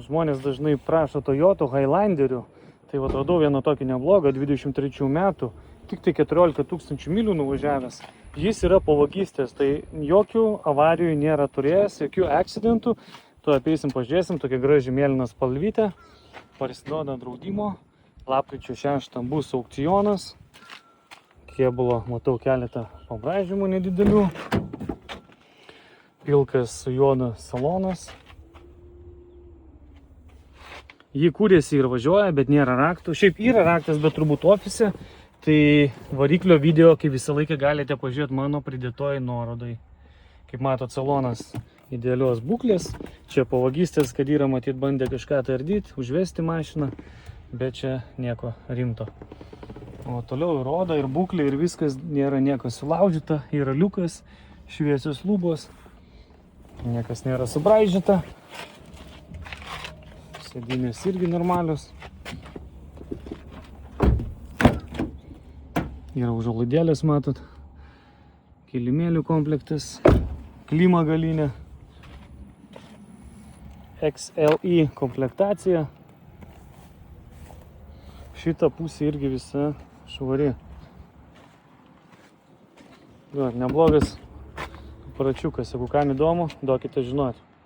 Žmonės dažnai prašo Toyota Highlanderių. Tai va, radau vieną tokį neblogą 23 metų, tik tai 14 000 mylių nuvažiavęs. Jis yra po vagystės, tai jokių avarijų nėra turėjęs, jokių accidentų. Tu apeisim, pažiūrėsim, tokia graži mėlyna spalvytė. Parsiduoda draudimo. Lapkričio 6 bus aukcionas. Kėbulo, matau keletą pabraižymų nedidelių. Pilkas su juodu salonas. Jį kūrėsi ir važiuoja, bet nėra raktų. Šiaip yra raktas, bet turbūt ofise. Tai variklio video, kaip visą laiką galite pažiūrėti mano pridėtoj nuorodai. Kaip matot, salonas idealios būklės. Čia po vagystės, kad yra matyt bandė kažką tai ardyti, užvesti mašiną. Bet čia nieko rimto. O toliau ir oda, ir būklė, ir viskas. Nėra nieko sulaužyta. Yra liukas, šviesios lubos. Niekas nėra subraižyta. Sėdynės irgi normalios. Yra užuolaidėlės, matot. Kilimėlių komplektas. Klima galinė. XLI komplektacija. Šita pusė irgi visa švari. Neblogas aparačiukas. Jeigu kam įdomu, duokite žinoti.